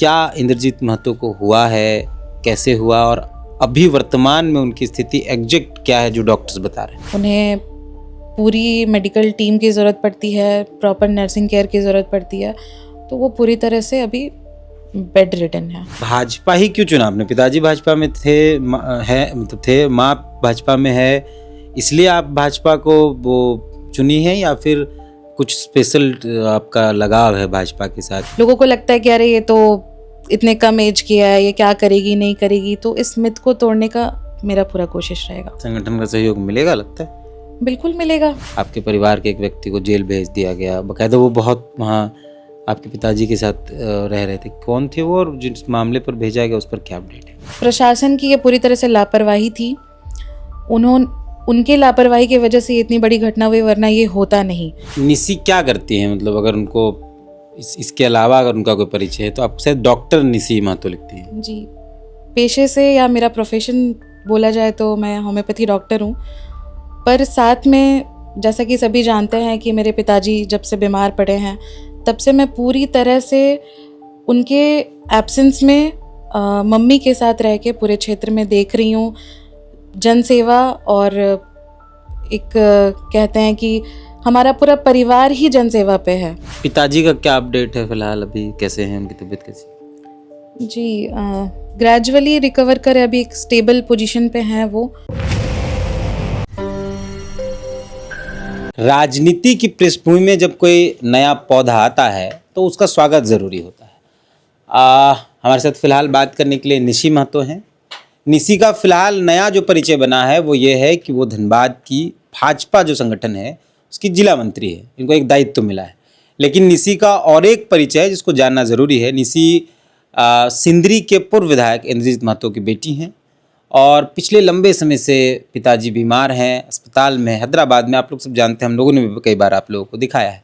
क्या इंद्रजीत महतो को हुआ है, कैसे हुआ और अभी वर्तमान में उनकी स्थिति एग्जैक्ट क्या है जो डॉक्टर्स बता रहे हैं? उन्हें पूरी मेडिकल टीम की ज़रूरत पड़ती है, प्रॉपर नर्सिंग केयर की ज़रूरत पड़ती है, तो वो पूरी तरह से अभी बेड रिडन है। भाजपा ही क्यों चुना आपने? पिताजी भाजपा में थे, माँ भाजपा में है, इसलिए आप भाजपा को वो चुनी है या फिर कुछ स्पेशल आपका लगाव है भाजपा के साथ? लोगों को लगता है कि अरे ये तो इतने कम एज की है, ये क्या करेगी नहीं करेगी, तो इस मिथ को तोड़ने का मेरा पूरा कोशिश रहेगा। संगठन का सहयोग मिलेगा लगता है? बिल्कुल मिलेगा। आपके परिवार के एक व्यक्ति को जेल भेज दिया गया, बकायदा वो बहुत वहाँ आपके पिताजी के साथ रह रहे थे, कौन थे वो और जिस मामले पर भेजा गया उस पर क्या अपडेट है? प्रशासन की ये पूरी तरह से लापरवाही थी। उनके लापरवाही की वजह से ये इतनी बड़ी घटना हुई, वरना ये होता नहीं। निसी क्या करती है, मतलब अगर उनको इसके अलावा अगर उनका कोई परिचय है तो आप शायद डॉक्टर निसी महतो लिखती हैं? जी, पेशे से या मेरा प्रोफेशन बोला जाए तो मैं होम्योपैथी डॉक्टर हूँ, पर साथ में जैसा कि सभी जानते हैं कि मेरे पिताजी जब से बीमार पड़े हैं तब से मैं पूरी तरह से उनके एब्सेंस में मम्मी के साथ रह के पूरे क्षेत्र में देख रही हूँ जनसेवा। और एक कहते हैं कि हमारा पूरा परिवार ही जनसेवा पे है। पिताजी का क्या अपडेट है फिलहाल, अभी कैसे हैं, उनकी तबीयत कैसी? जी, ग्रेजुअली रिकवर करे, अभी एक स्टेबल पोजीशन पे हैं वो। राजनीति की पृष्ठभूमि में जब कोई नया पौधा आता है तो उसका स्वागत ज़रूरी होता है। हमारे साथ फिलहाल बात करने के लिए निशी महतो हैं। निशी का फिलहाल नया जो परिचय बना है वो ये है कि वो धनबाद की भाजपा जो संगठन है उसकी जिला मंत्री है, इनको एक दायित्व तो मिला है। लेकिन निशी का और एक परिचय है जिसको जानना ज़रूरी है। निशी सिंदरी के पूर्व विधायक इंद्रजीत महतो की बेटी हैं और पिछले लंबे समय से पिताजी बीमार हैं, अस्पताल में हैदराबाद में। आप लोग सब जानते हैं, हम लोगों ने भी कई बार आप लोगों को दिखाया है।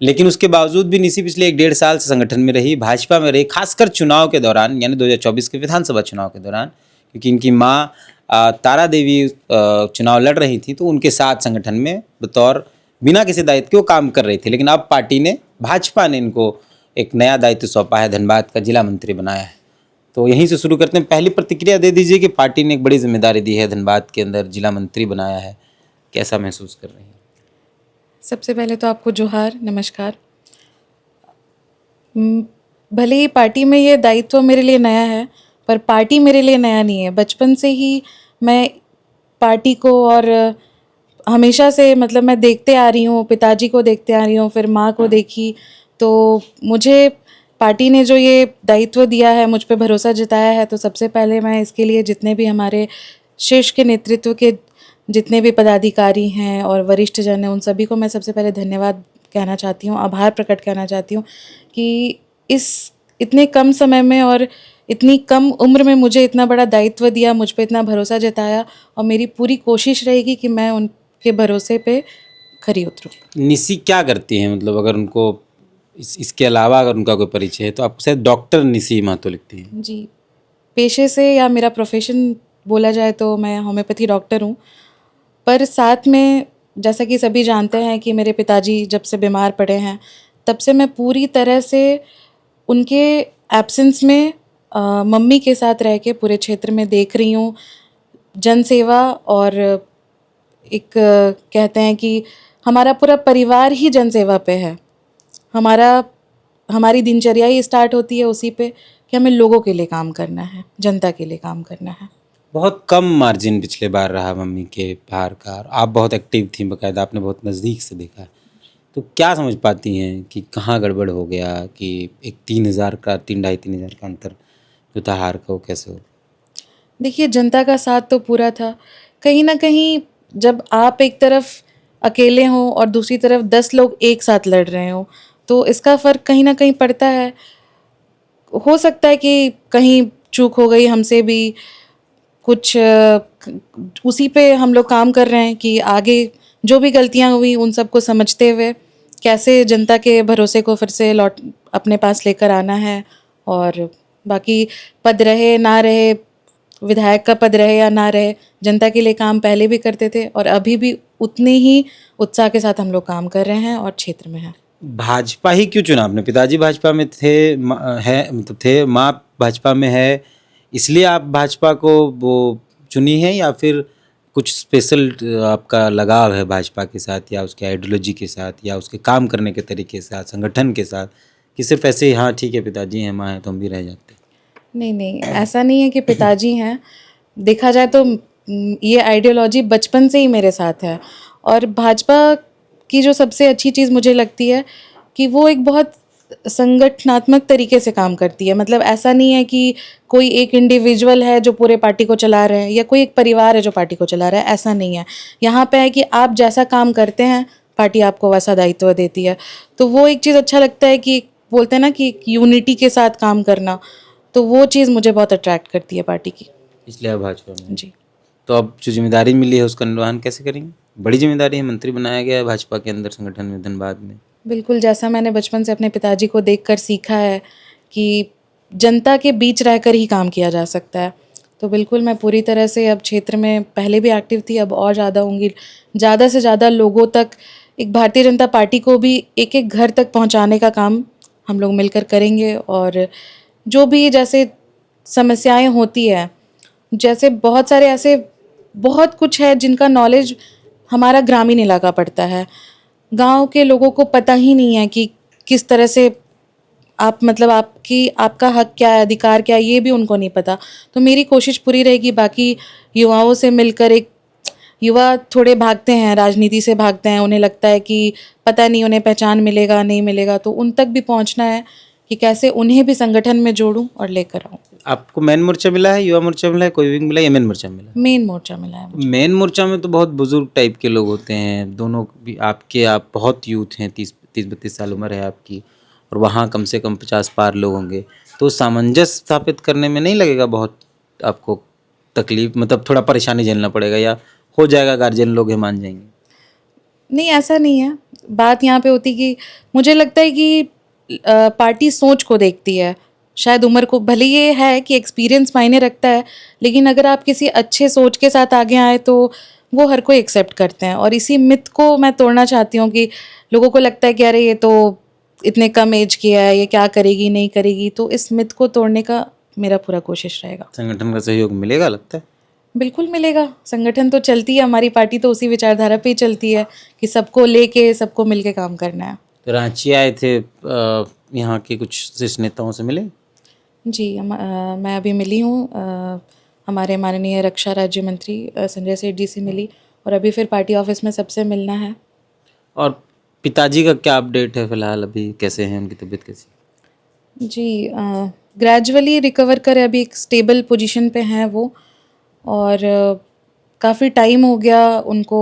लेकिन उसके बावजूद भी निशी पिछले 1-1.5 साल से संगठन में रही, भाजपा में रही, खासकर चुनाव के दौरान, यानी 2024 के विधानसभा चुनाव के दौरान, क्योंकि इनकी माँ तारा देवी चुनाव लड़ रही थी तो उनके साथ संगठन में बतौर बिना किसी दायित्व के वो काम कर रही थी। लेकिन अब पार्टी ने, भाजपा ने इनको एक नया दायित्व सौंपा है, धनबाद का जिला मंत्री बनाया है। तो यहीं से शुरू करते हैं। पहली प्रतिक्रिया दे दीजिए कि पार्टी ने एक बड़ी जिम्मेदारी दी है, धनबाद के अंदर जिला मंत्री बनाया है, कैसा महसूस कर रही हैं? सबसे पहले तो आपको जोहार, नमस्कार। भले ही पार्टी में ये दायित्व मेरे लिए नया है, पर पार्टी मेरे लिए नया नहीं है। बचपन से ही मैं पार्टी को और हमेशा से मतलब मैं देखते आ रही हूँ, पिताजी को देखते आ रही हूँ, फिर माँ को देखी, तो मुझे पार्टी ने जो ये दायित्व दिया है, मुझ पे भरोसा जताया है, तो सबसे पहले मैं इसके लिए जितने भी हमारे शीर्ष के नेतृत्व के जितने भी पदाधिकारी हैं और वरिष्ठ जन हैं, उन सभी को मैं सबसे पहले धन्यवाद कहना चाहती हूँ, आभार प्रकट करना चाहती हूँ कि इस इतने कम समय में और इतनी कम उम्र में मुझे इतना बड़ा दायित्व दिया, मुझ पे इतना भरोसा जताया, और मेरी पूरी कोशिश रहेगी कि मैं उनके भरोसे पे खरी उतरूँ। निशी क्या करती हैं, मतलब अगर उनको इसके अलावा अगर उनका कोई परिचय है तो आप शायद डॉक्टर निशी महतो लिखती हैं? जी, पेशे से या मेरा प्रोफेशन बोला जाए तो मैं होम्योपैथी डॉक्टर हूँ, पर साथ में जैसा कि सभी जानते हैं कि मेरे पिताजी जब से बीमार पड़े हैं तब से मैं पूरी तरह से उनके एब्सेंस में मम्मी के साथ रह के पूरे क्षेत्र में देख रही हूँ जनसेवा। और एक कहते हैं कि हमारा पूरा परिवार ही जनसेवा पे है। हमारी दिनचर्या ही स्टार्ट होती है उसी पे कि हमें लोगों के लिए काम करना है, जनता के लिए काम करना है। बहुत कम मार्जिन पिछले बार रहा मम्मी के बाहर का, आप बहुत एक्टिव थी, बकायदा आपने बहुत नज़दीक से देखा, तो क्या समझ पाती हैं कि कहाँ गड़बड़ हो गया कि एक 3,000 का 3,500 का अंतर जो था हार का, वो कैसे हो? देखिए, जनता का साथ तो पूरा था। कहीं ना कहीं जब आप एक तरफ अकेले हों और दूसरी तरफ 10 लोग एक साथ लड़ रहे हों, तो इसका फ़र्क कहीं ना कहीं पड़ता है। हो सकता है कि कहीं चूक हो गई हमसे भी, कुछ उसी पे हम लोग काम कर रहे हैं कि आगे जो भी गलतियां हुई उन सबको समझते हुए कैसे जनता के भरोसे को फिर से लौट अपने पास लेकर आना है। और बाकी पद रहे ना रहे, विधायक का पद रहे या ना रहे, जनता के लिए काम पहले भी करते थे और अभी भी उतने ही उत्साह के साथ हम लोग काम कर रहे हैं और क्षेत्र में हैं। भाजपा ही क्यों चुना आपने? पिताजी भाजपा में थे, है मतलब थे, माँ भाजपा में है, इसलिए आप भाजपा को वो चुनी है, या फिर कुछ स्पेशल आपका लगाव है भाजपा के साथ, या उसके आइडियोलॉजी के साथ, या उसके काम करने के तरीके के साथ, संगठन के साथ, कि सिर्फ ऐसे ही हाँ ठीक है पिताजी हैं, माँ है तो हम भी रह जाते हैं? नहीं नहीं, ऐसा नहीं है कि पिताजी हैं। देखा जाए तो ये आइडियोलॉजी बचपन से ही मेरे साथ है। और भाजपा की जो सबसे अच्छी चीज़ मुझे लगती है कि वो एक बहुत संगठनात्मक तरीके से काम करती है। मतलब ऐसा नहीं है कि कोई एक इंडिविजुअल है जो पूरे पार्टी को चला रहे हैं, या कोई एक परिवार है जो पार्टी को चला रहा है, ऐसा नहीं है। यहाँ पे है कि आप जैसा काम करते हैं पार्टी आपको वैसा दायित्व देती है। तो वो एक चीज़ अच्छा लगता है कि बोलते हैं ना कि यूनिटी के साथ काम करना, तो वो चीज़ मुझे बहुत अट्रैक्ट करती है पार्टी की। इसलिए आप भाजपा में। जी। तो अब जो जिम्मेदारी मिली है उसका निर्वहन कैसे करेंगे? बड़ी जिम्मेदारी है, मंत्री बनाया गया है भाजपा के अंदर, संगठन में, धनबाद में। बिल्कुल, जैसा मैंने बचपन से अपने पिताजी को देखकर सीखा है कि जनता के बीच रहकर ही काम किया जा सकता है। तो बिल्कुल मैं पूरी तरह से अब क्षेत्र में पहले भी एक्टिव थी, अब और ज़्यादा होंगी। ज़्यादा से ज़्यादा लोगों तक एक भारतीय जनता पार्टी को भी एक-एक घर तक पहुंचाने का काम हम लोग मिलकर करेंगे। और जो भी जैसे समस्याएं होती हैं, जैसे बहुत सारे ऐसे बहुत कुछ है जिनका नॉलेज हमारा ग्रामीण इलाका पड़ता है। गांव के लोगों को पता ही नहीं है कि किस तरह से आप मतलब आपका हक क्या है, अधिकार क्या है, ये भी उनको नहीं पता। तो मेरी कोशिश पूरी रहेगी बाकी युवाओं से मिलकर एक युवा थोड़े भागते हैं, राजनीति से भागते हैं, उन्हें लगता है कि पता नहीं उन्हें पहचान मिलेगा नहीं मिलेगा, तो उन तक भी पहुंचना है कि कैसे उन्हें भी संगठन में जोड़ूं और लेकर आऊं। आपको मेन मोर्चा मिला है, युवा मोर्चा मिला है, कोई विंग मिला है, या मेन मोर्चा मिला है? मेन मोर्चा मिला है मुझे। मेन मोर्चा में तो बहुत बुजुर्ग टाइप के लोग होते हैं, दोनों भी आप बहुत यूथ हैं, 30-32 साल उम्र है आपकी, और वहाँ कम से कम 50 पार लोग होंगे। तो सामंजस्य स्थापित करने में नहीं लगेगा बहुत आपको तकलीफ, मतलब थोड़ा परेशानी झेलना पड़ेगा, या हो जाएगा, गार्जियन लोग हैं मान जाएंगे? नहीं, ऐसा नहीं है। बात यहाँ पे होती कि मुझे लगता है कि पार्टी सोच को देखती है, शायद उम्र को। भले ये है कि एक्सपीरियंस मायने रखता है, लेकिन अगर आप किसी अच्छे सोच के साथ आगे आए तो वो हर कोई एक्सेप्ट करते हैं। और इसी मिथ को मैं तोड़ना चाहती हूँ कि लोगों को लगता है कि अरे ये तो इतने कम एज की है, ये क्या करेगी नहीं करेगी। तो इस मिथ को तोड़ने का मेरा पूरा कोशिश रहेगा। संगठन का सहयोग मिलेगा लगता है? बिल्कुल मिलेगा। संगठन तो चलती है, हमारी पार्टी तो उसी विचारधारा पे ही चलती है कि सबको लेके सबको मिलके काम करना है। तो रांची आए थे, यहाँ के कुछ शीर्ष नेताओं से मिले? जी, मैं अभी मिली हूँ। हमारे माननीय रक्षा राज्य मंत्री संजय सेठ जी से मिली, और अभी फिर पार्टी ऑफिस में सबसे मिलना है। और पिताजी का क्या अपडेट है फिलहाल, अभी कैसे हैं, उनकी तबीयत कैसी? जी, ग्रेजुअली रिकवर कर अभी एक स्टेबल पोजीशन पे हैं वो। और काफ़ी टाइम हो गया उनको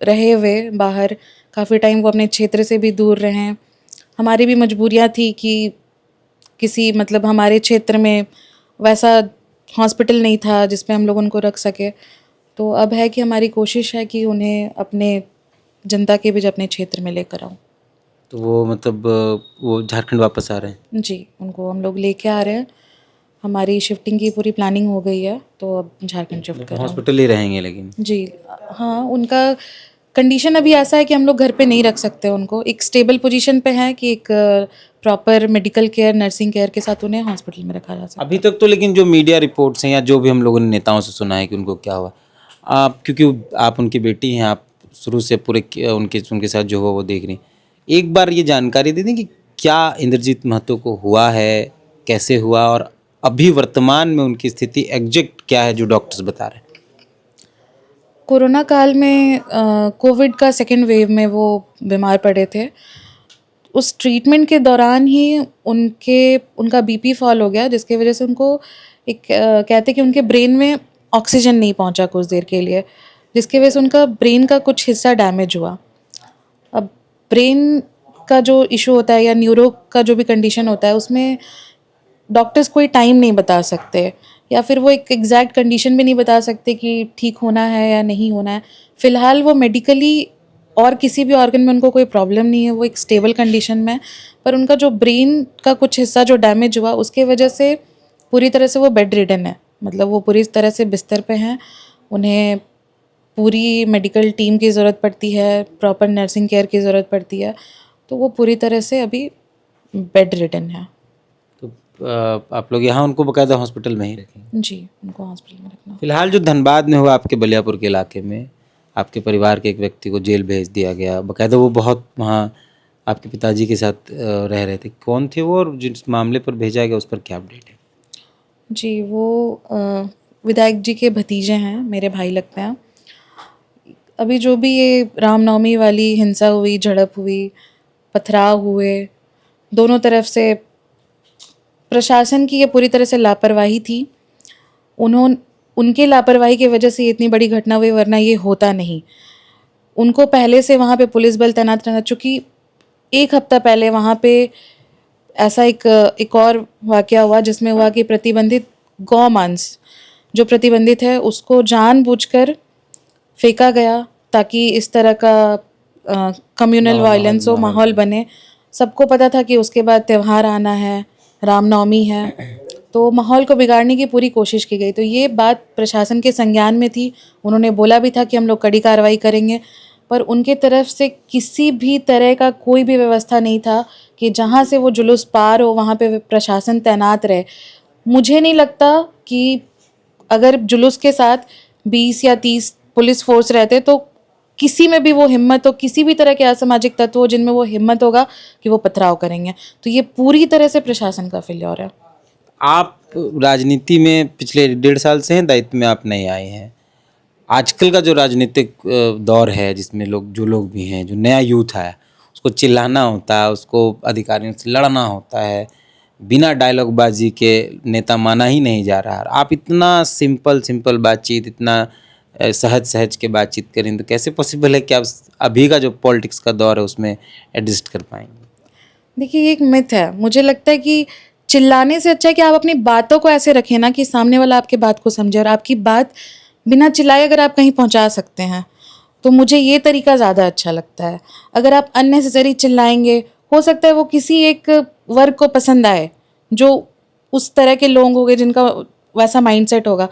रहे हुए बाहर, काफ़ी टाइम वो अपने क्षेत्र से भी दूर रहे हैं। हमारी भी मजबूरियाँ थी कि किसी मतलब हमारे क्षेत्र में वैसा हॉस्पिटल नहीं था जिस पे हम लोग उनको रख सके। तो अब है कि हमारी कोशिश है कि उन्हें अपने जनता के बीच अपने क्षेत्र में लेकर आऊँ। तो वो मतलब वो झारखंड वापस आ रहे हैं? जी, उनको हम लोग लेके आ रहे हैं। हमारी शिफ्टिंग की पूरी प्लानिंग हो गई है, तो अब झारखंड शिफ्ट कर रहा हूँ। हॉस्पिटल ही रहेंगे लेकिन? जी, हाँ, उनका कंडीशन अभी ऐसा है कि हम लोग घर पे नहीं रख सकते उनको। एक स्टेबल पोजीशन पे है कि एक proper medical care, nursing care के साथ उन्हें हॉस्पिटल में रखा जा सकता है। अभी तक तो लेकिन जो मीडिया रिपोर्ट्स हैं, या जो भी हम लोगों ने नेताओं से सुना है कि उनको क्या हुआ, आप क्योंकि आप उनकी बेटी हैं, आप शुरू से पूरे उनके साथ जो हुआ वो देख रही हैं, एक बार ये जानकारी दे दें कि क्या इंद्रजीत महतो को हुआ है, कैसे हुआ, और अभी वर्तमान में उनकी स्थिति एग्जैक्ट क्या है जो डॉक्टर्स बता रहे हैं? कोरोना काल में कोविड का सेकेंड वेव में वो बीमार पड़े थे। उस ट्रीटमेंट के दौरान ही उनका बीपी फॉल हो गया, जिसकी वजह से उनको एक कहते कि उनके ब्रेन में ऑक्सीजन नहीं पहुंचा कुछ देर के लिए, जिसकी वजह से उनका ब्रेन का कुछ हिस्सा डैमेज हुआ। अब ब्रेन का जो इशू होता है या न्यूरो का जो भी कंडीशन होता है, उसमें डॉक्टर्स कोई टाइम नहीं बता सकते, या फिर वो एक एग्जैक्ट कंडीशन भी नहीं बता सकते कि ठीक होना है या नहीं होना है। फ़िलहाल वो मेडिकली और किसी भी ऑर्गन में उनको कोई प्रॉब्लम नहीं है, वो एक स्टेबल कंडीशन में है। पर उनका जो ब्रेन का कुछ हिस्सा जो डैमेज हुआ, उसके वजह से पूरी तरह से वो बेड रिडन है। मतलब वो पूरी तरह से बिस्तर पे हैं। उन्हें पूरी मेडिकल टीम की ज़रूरत पड़ती है, प्रॉपर नर्सिंग केयर की ज़रूरत पड़ती है। तो वो पूरी तरह से अभी बेड रिडन है। तो आप लोग यहाँ उनको बाकायदा हॉस्पिटल में ही रखेंगे? जी, उनको हॉस्पिटल में रखना। फिलहाल जो धनबाद में हुआ आपके बलियापुर के इलाके में, आपके परिवार के एक व्यक्ति को जेल भेज दिया गया, बाकायदा वो बहुत वहाँ आपके पिताजी के साथ रह रहे थे, कौन थे वो और जिस मामले पर भेजा गया उस पर क्या अपडेट है? जी, वो विधायक जी के भतीजे हैं, मेरे भाई लगते हैं। अभी जो भी ये रामनवमी वाली हिंसा हुई, झड़प हुई, पथराव हुए, दोनों तरफ से प्रशासन की ये पूरी तरह से लापरवाही थी। उनके लापरवाही की वजह से ये इतनी बड़ी घटना हुई, वरना ये होता नहीं। उनको पहले से वहाँ पे पुलिस बल तैनात रहना, चूँकि 1 हफ्ता पहले वहाँ पे ऐसा एक और वाक़या हुआ जिसमें हुआ कि प्रतिबंधित गौमांस जो प्रतिबंधित है उसको जानबूझकर फेंका गया ताकि इस तरह का कम्युनल वायलेंस हो, माहौल बने। सबको पता था कि उसके बाद त्यौहार आना है, रामनवमी है, तो माहौल को बिगाड़ने की पूरी कोशिश की गई। तो ये बात प्रशासन के संज्ञान में थी, उन्होंने बोला भी था कि हम लोग कड़ी कार्रवाई करेंगे, पर उनके तरफ से किसी भी तरह का कोई भी व्यवस्था नहीं था कि जहाँ से वो जुलूस पार हो वहाँ पे प्रशासन तैनात रहे। मुझे नहीं लगता कि अगर जुलूस के साथ 20 या 30 पुलिस फोर्स रहते तो किसी में भी वो हिम्मत हो, किसी भी तरह के असामाजिक तत्व हो जिनमें वो हिम्मत होगा कि वो पथराव करेंगे। तो ये पूरी तरह से प्रशासन का फेल्योर है। आप राजनीति में पिछले 1.5 साल से हैं, दायित्व में आप नहीं आए हैं। आजकल का जो राजनीतिक दौर है जिसमें जो लोग भी हैं, जो नया यूथ है, उसको चिल्लाना होता है, उसको अधिकारियों से लड़ना होता है, बिना डायलॉग बाजी के नेता माना ही नहीं जा रहा। आप इतना सिंपल बातचीत, इतना सहज सहज के बातचीत करें तो कैसे पॉसिबल है कि आप अभी का जो पॉलिटिक्स का दौर है उसमें एडजस्ट कर पाएंगे? देखिए, ये एक मिथ है। मुझे लगता है कि चिल्लाने से अच्छा है कि आप अपनी बातों को ऐसे रखें ना कि सामने वाला आपकी बात को समझे, और आपकी बात बिना चिल्लाए अगर आप कहीं पहुंचा सकते हैं तो मुझे ये तरीका ज़्यादा अच्छा लगता है। अगर आप अननेसेसरी चिल्लाएंगे, हो सकता है वो किसी एक वर्ग को पसंद आए, जो उस तरह के लोग होंगे जिनका वैसा माइंडसेट होगा,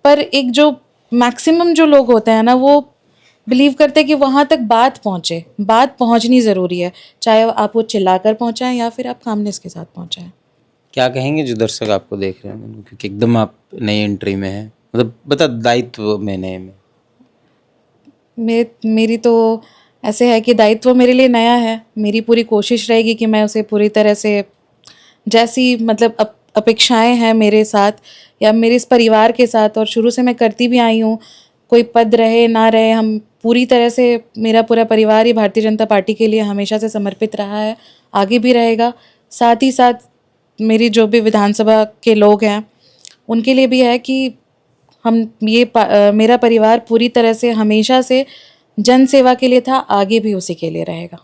पर एक जो मैक्सिमम जो लोग होते हैं ना, वो बिलीव करते हैं कि वहाँ तक बात पहुँचे। बात पहुँचनी ज़रूरी है, चाहे आप वो चिल्लाकर पहुँचाएं या फिर आप कामनेस के साथ पहुँचाएं। क्या कहेंगे जो दर्शक आपको देख रहे हैं, क्योंकि एकदम आप नई एंट्री में हैं, मतलब बता दायित्व में नए में? मेरी तो ऐसे है कि दायित्व मेरे लिए नया है। मेरी पूरी कोशिश रहेगी कि मैं उसे पूरी तरह से, जैसी मतलब अपेक्षाएं हैं मेरे साथ या मेरे इस परिवार के साथ, और शुरू से मैं करती भी आई हूँ, कोई पद रहे ना रहे, हम पूरी तरह से, मेरा पूरा परिवार ही भारतीय जनता पार्टी के लिए हमेशा से समर्पित रहा है, आगे भी रहेगा। साथ ही साथ मेरी जो भी विधानसभा के लोग हैं उनके लिए भी है कि मेरा परिवार पूरी तरह से हमेशा से जन सेवा के लिए था, आगे भी उसी के लिए रहेगा।